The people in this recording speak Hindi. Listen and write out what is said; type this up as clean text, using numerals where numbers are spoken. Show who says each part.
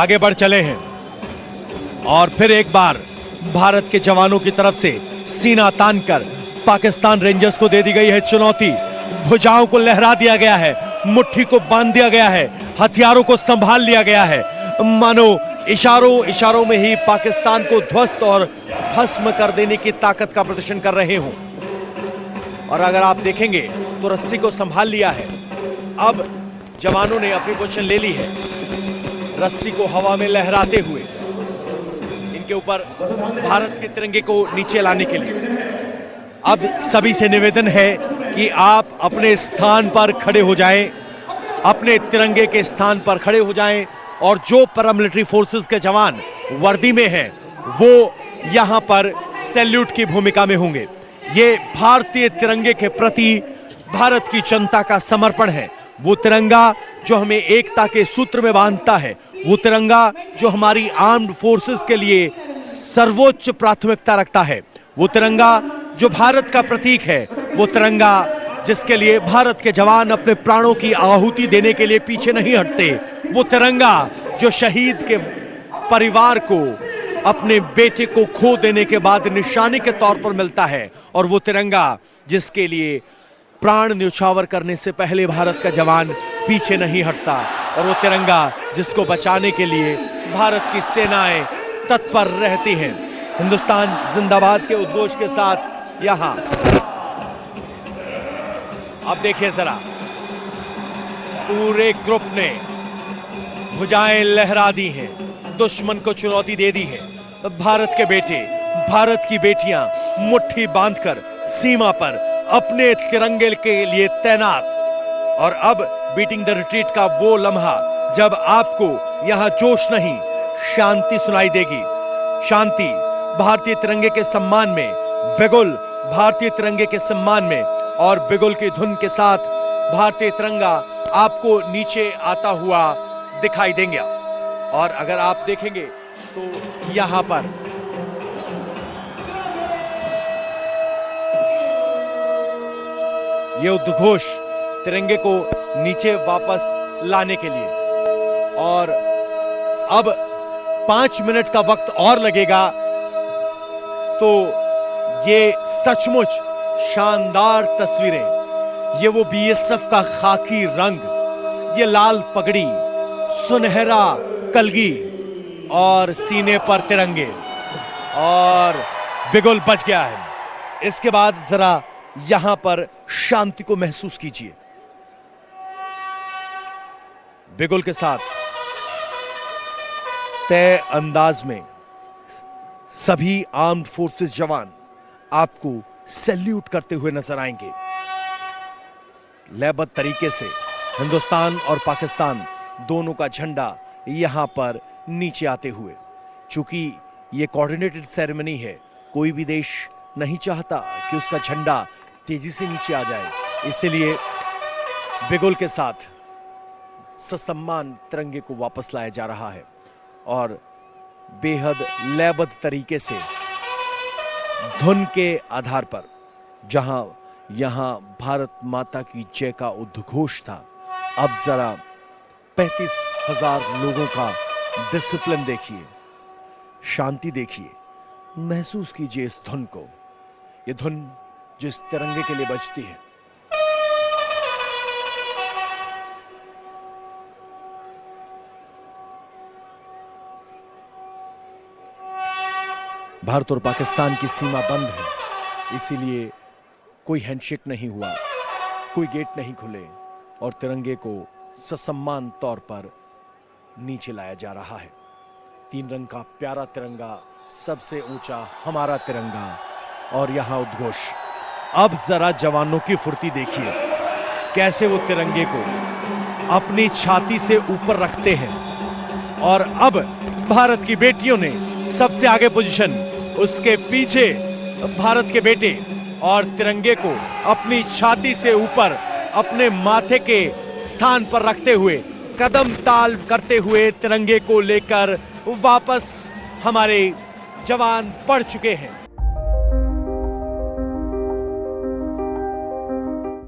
Speaker 1: आगे बढ़ चले हैं और फिर एक बार भारत के जवानों की तरफ से सीना तानकर पाकिस्तान रेंजर्स को दे दी गई है चुनौती। भुजाओं को लहरा दिया गया है, मुट्ठी को बांध दिया गया है, हथियारों को संभाल लिया गया है, मानो इशारों में ही पाकिस्तान को ध्वस्त और भस्म कर देने की ताकत का प्रदर्शन कर रहे हों। और अगर आप देखेंगे तो रस्सी को संभाल लिया है। अब जवानों ने अपनी पोजीशन ले ली है, रस्सी को हवा में लहराते हुए इनके ऊपर भारत के तिरंगे को नीचे लाने के लिए। अब सभी से निवेदन है कि आप अपने स्थान पर खड़े हो जाएं, अपने तिरंगे के स्थान पर खड़े हो जाएं और जो पैरामिलिट्री फोर्सेस के जवान वर्दी में हैं वो यहां पर सैल्यूट की भूमिका में होंगे। ये भारतीय तिरंगे के प्रति भारत की जनता का समर्पण है। वो तिरंगा जो हमें एकता के सूत्र में बांधता है, वो तिरंगा जो हमारी आर्म्ड फोर्सेस के लिए सर्वोच्च प्राथमिकता रखता है, वो तिरंगा जो भारत का प्रतीक है, वो तिरंगा जिसके लिए भारत के जवान अपने प्राणों की आहुति देने के लिए पीछे नहीं हटते, वो तिरंगा जो शहीद के परिवार को अपने बेटे को खो देने के बाद निशानी के तौर पर मिलता है, और वो तिरंगा जिसके लिए प्राण न्यौछावर करने से पहले भारत का जवान पीछे नहीं हटता, और वो तिरंगा जिसको बचाने के लिए भारत की सेनाएं तत्पर रहती हैं। हिंदुस्तान जिंदाबाद के उद्घोष के साथ यहां अब देखिए जरा, पूरे ग्रुप ने भुजाएं लहरा दी हैं, दुश्मन को चुनौती दे दी है। भारत के बेटे, भारत की बेटियां मुट्ठी बांधकर सीमा पर अपने तिरंगे के लिए तैनात। और अब बीटिंग द रिट्रीट का वो लम्हा जब आपको यहां जोश नहीं, शांति सुनाई देगी। शांति भारतीय तिरंगे के सम्मान में, बिगुल भारतीय तिरंगे के सम्मान में, और बिगुल की धुन के साथ भारतीय तिरंगा आपको नीचे आता हुआ दिखाई देंगे। और अगर आप देखेंगे तो यहां पर यह उद्घोष तिरंगे को नीचे वापस लाने के लिए, और अब 5 मिनट का वक्त और लगेगा तो ये सचमुच शानदार तस्वीरें, ये वो बीएसएफ का खाकी रंग, ये लाल पगड़ी, सुनहरा कलगी और सीने पर तिरंगे, और बिगुल बच गया है। इसके बाद जरा यहां पर शांति को महसूस कीजिए। बिगुल के साथ तय अंदाज में सभी आर्म्ड फोर्सेस जवान आपको सैल्यूट करते हुए नजर आएंगे। लयबद्ध तरीके से हिंदुस्तान और पाकिस्तान दोनों का झंडा यहां पर नीचे आते हुए, चूंकि यह कोऑर्डिनेटेड सेरेमनी है, कोई भी देश नहीं चाहता कि उसका झंडा तेजी से नीचे आ जाए, इसलिए बिगुल के साथ ससम्मान तिरंगे को वापस लाया जा रहा है। और बेहद लयबद्ध तरीके से धुन के आधार पर जहां यहां भारत माता की जय का उद्घोष था, अब जरा 35,000 लोगों का डिसिप्लिन देखिए, शांति देखिए, महसूस कीजिए इस धुन को, ये धुन जो इस तिरंगे के लिए बजती है। भारत और पाकिस्तान की सीमा बंद है, इसीलिए कोई हैंडशेक नहीं हुआ, कोई गेट नहीं खुले, और तिरंगे को ससम्मान तौर पर नीचे लाया जा रहा है। 3 रंग का प्यारा तिरंगा, सबसे ऊंचा हमारा तिरंगा, और यहां उद्घोष। अब जरा जवानों की फुर्ती देखिए, कैसे वो तिरंगे को अपनी छाती से ऊपर रखते हैं। और अब भारत की बेटियों ने सबसे आगे पोजीशन, उसके पीछे भारत के बेटे, और तिरंगे को अपनी छाती से ऊपर अपने माथे के स्थान पर रखते हुए, कदम ताल करते हुए तिरंगे को लेकर वापस हमारे जवान बढ़ चुके हैं।